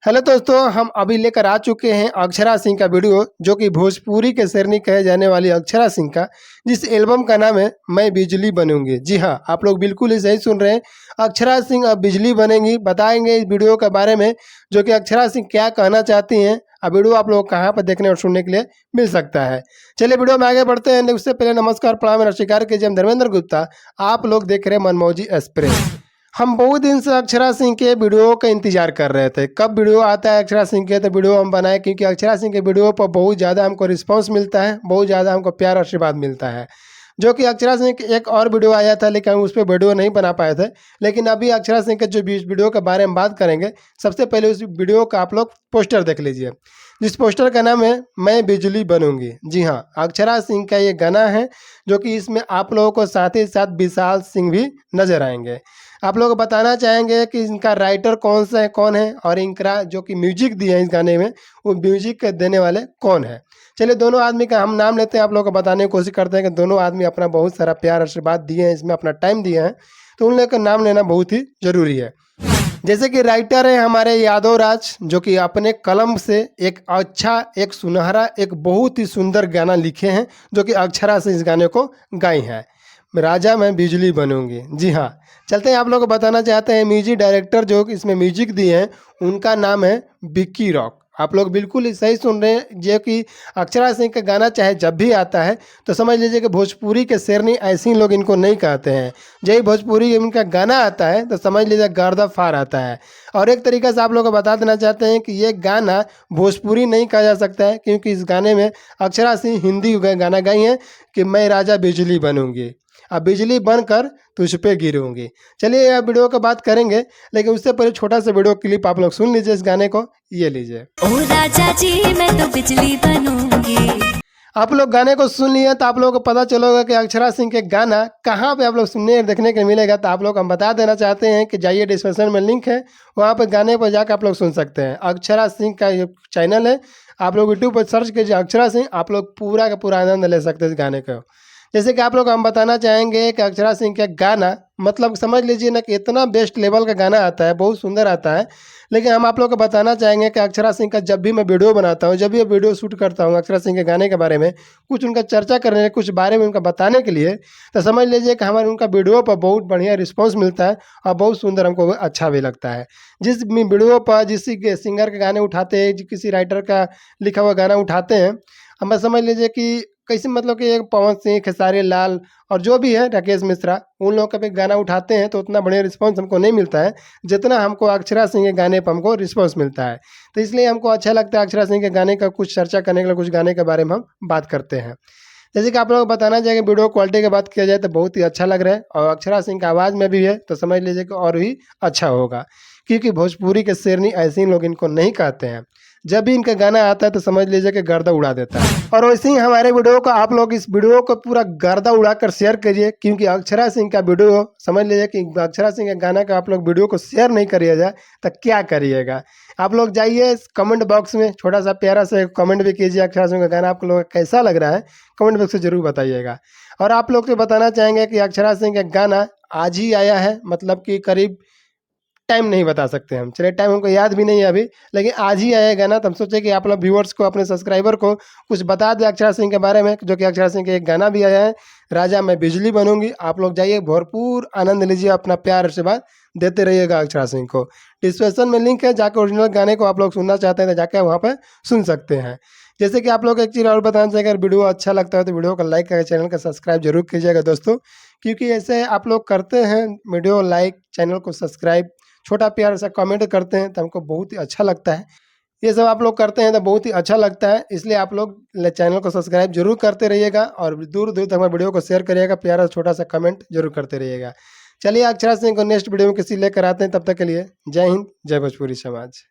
Hello दोस्तों, हम अभी लेकर आ चुके हैं अक्षरा सिंह का वीडियो, जो कि भोजपुरी के शेरनी कहे जाने वाली अक्षरा सिंह का, जिस एल्बम का नाम है मैं बिजली बनूंगी। जी हाँ, आप लोग बिल्कुल ही सही सुन रहे हैं। अक्षरा सिंह अब बिजली बनेंगी। बताएंगे इस वीडियो के बारे में, जो कि अक्षरा सिंह क्या कहना चाहती हैं। अब वीडियो आप लोग कहाँ पर देखने और सुनने के लिए मिल सकता है। चलिए वीडियो में आगे बढ़ते हैं, लेकिन उससे पहले नमस्कार, प्रणाम, नमस्कार कीजिए। हम धर्मेंद्र गुप्ता, आप लोग देख रहे हैं मनमौजी एक्सप्रेस। हम बहुत दिन से अक्षरा सिंह के वीडियो का इंतजार कर रहे थे, कब वीडियो आता है अक्षरा सिंह के, तो वीडियो हम बनाए, क्योंकि अक्षरा सिंह के वीडियो पर बहुत ज़्यादा हमको रिस्पांस मिलता है, बहुत ज़्यादा हमको प्यार आशीर्वाद मिलता है। जो कि अक्षरा सिंह के एक और वीडियो आया था, लेकिन हम उस पर वीडियो नहीं बना पाए थे। लेकिन अभी अक्षरा सिंह के जो वीडियो के बारे में बात करेंगे, सबसे पहले उस वीडियो का आप लोग पोस्टर देख लीजिए, जिस पोस्टर का नाम है मैं बिजली बनूंगी। जी हाँ, अक्षरा सिंह का ये गाना है, जो कि इसमें आप लोगों को साथ ही साथ विशाल सिंह भी नजर आएंगे। आप लोग को बताना चाहेंगे कि इनका राइटर कौन है, और इनका जो कि म्यूजिक दिए हैं इस गाने में, वो म्यूजिक देने वाले कौन है। चलिए दोनों आदमी का हम नाम लेते हैं, आप लोग को बताने की कोशिश करते हैं कि दोनों आदमी अपना बहुत सारा प्यार आशीर्वाद दिए हैं, इसमें अपना टाइम दिए हैं, तो उन लोग का नाम लेना बहुत ही जरूरी है। जैसे कि राइटर है हमारे यादव राज, जो कि अपने कलम से एक अच्छा, एक सुनहरा, एक बहुत ही सुंदर गाना लिखे हैं, जो कि अक्षरा से इस गाने को गाई है, राजा मैं बिजली बनूंगी। जी हाँ, चलते हैं, आप लोग को बताना चाहते हैं म्यूजिक डायरेक्टर जो इसमें म्यूजिक दिए हैं, उनका नाम है विक्की रॉक। आप लोग बिल्कुल ही सही सुन रहे हैं। जो कि अक्षरा सिंह का गाना चाहे जब भी आता है, तो समझ लीजिए कि भोजपुरी के शेरनी ऐसे ही लोग इनको नहीं कहते हैं। यही भोजपुरी इनका गाना आता है तो समझ लीजिए गर्दा फार आता है। और एक तरीके से आप लोग को बता देना चाहते हैं कि ये गाना भोजपुरी नहीं कहा जा सकता है, क्योंकि इस गाने में अक्षरा सिंह हिंदी गाना गाई हैं कि मैं राजा बिजली बनूंगी, अब बिजली बनकर तुझ पे गिरूंगी। चलिए अब वीडियो की बात करेंगे, लेकिन उससे पहले छोटा सा वीडियो क्लिप आप लोग सुन लीजिए इस गाने को। ये लीजिए। ओ राजा जी मैं तो बिजली बनूंगी। आप लोग गाने को सुन लिए तो आप लोगों को पता चलेगा कि अक्षरा सिंह के गाना कहाँ पे आप लोग सुनने और देखने के मिलेगा। तो आप लोग हम बता देना चाहते हैं कि जाइए, डिस्क्रिप्शन में लिंक है, वहाँ पर गाने पर जाकर आप लोग सुन सकते हैं। अक्षरा सिंह का ये चैनल है, आप लोग यूट्यूब पर सर्च कीजिए अक्षरा सिंह, आप लोग पूरा का पूरा आनंद ले सकते हैं इस गाने का। जैसे कि आप लोग हम बताना चाहेंगे कि अक्षरा सिंह का गाना, मतलब समझ लीजिए ना कि इतना बेस्ट लेवल का गाना आता है, बहुत सुंदर आता है। लेकिन हम आप लोग को बताना चाहेंगे कि अक्षरा सिंह का जब भी मैं वीडियो बनाता हूँ, जब भी वीडियो शूट करता हूँ अक्षरा सिंह के गाने के बारे में, कुछ उनका चर्चा करने, कुछ बारे में उनका बताने के लिए, तो समझ लीजिए कि हमारे उनका वीडियो पर बहुत बढ़िया रिस्पॉन्स मिलता है, और बहुत सुंदर हमको अच्छा भी लगता है। जिस वीडियो पर जिस सिंगर के गाने उठाते हैं, किसी राइटर का लिखा हुआ गाना उठाते हैं, हम बस समझ लीजिए कि कैसे, मतलब कि एक पवन सिंह, खेसारी लाल, और जो भी है राकेश मिश्रा, उन लोगों का भी गाना उठाते हैं तो उतना बढ़िया रिस्पांस हमको नहीं मिलता है, जितना हमको अक्षरा सिंह के गाने पर हमको रिस्पांस मिलता है। तो इसलिए हमको अच्छा लगता है अक्षरा सिंह के गाने का कुछ चर्चा करने के लिए, कुछ गाने के बारे में हम बात करते हैं। जैसे कि आप लोग बताना चाहिए, वीडियो क्वालिटी की बात किया जाए तो बहुत ही अच्छा लग रहा है, और अक्षरा सिंह की आवाज़ में भी है तो समझ लीजिए कि और भी अच्छा होगा, क्योंकि भोजपुरी के शेरनी ऐसे ही लोग इनको नहीं कहते हैं। जब भी इनका गाना आता है तो समझ लीजिए कि गर्दा उड़ा देता है। और वैसे ही हमारे वीडियो को आप लोग इस वीडियो को पूरा गर्दा उड़ाकर शेयर करिए, क्योंकि अक्षरा सिंह का वीडियो, समझ लीजिए कि अक्षरा सिंह के गाना का आप लोग वीडियो को शेयर नहीं करिए जाए तो क्या करिएगा। आप लोग जाइए कमेंट बॉक्स में, छोटा सा प्यारा सा कमेंट भी कीजिए, अक्षरा सिंह का गाना आप लोग कैसा लग रहा है कमेंट बॉक्स में जरूर बताइएगा। और आप लोग से बताना चाहेंगे कि अक्षरा सिंह का गाना आज ही आया है, मतलब कि करीब, टाइम नहीं बता सकते हम, चलिए टाइम हमको याद भी नहीं है अभी, लेकिन आज ही आएगा ना, तो हम सोचे कि आप लोग व्यूअर्स को, अपने सब्सक्राइबर को कुछ बता दें अक्षरा सिंह के बारे में, जो कि अक्षरा सिंह का एक गाना भी आया है, राजा मैं बिजली बनूंगी। आप लोग जाइए, भरपूर आनंद लीजिए, अपना प्यार से बात देते रहिएगा अक्षरा सिंह को। डिस्क्रिप्शन में लिंक है, जाकर ओरिजिनल गाने को आप लोग सुनना चाहते हैं तो जाकर वहाँ पर सुन सकते हैं। जैसे कि आप लोग एक चीज़ और बताना चाहिए, अगर वीडियो अच्छा लगता है तो वीडियो को लाइक करके चैनल का सब्सक्राइब जरूर कीजिएगा दोस्तों, क्योंकि ऐसे आप लोग करते हैं वीडियो लाइक, चैनल को सब्सक्राइब, छोटा प्यार सा कमेंट करते हैं तो हमको बहुत ही अच्छा लगता है। ये सब आप लोग करते हैं तो बहुत ही अच्छा लगता है, इसलिए आप लोग चैनल को सब्सक्राइब जरूर करते रहिएगा, और दूर दूर तक हमारे वीडियो को शेयर करिएगा, प्यारा छोटा सा कमेंट जरूर करते रहिएगा। चलिए अक्षरा सिंह को नेक्स्ट वीडियो में किसी लेकर आते हैं, तब तक के लिए जय हिंद, जय भोजपुरी समाज।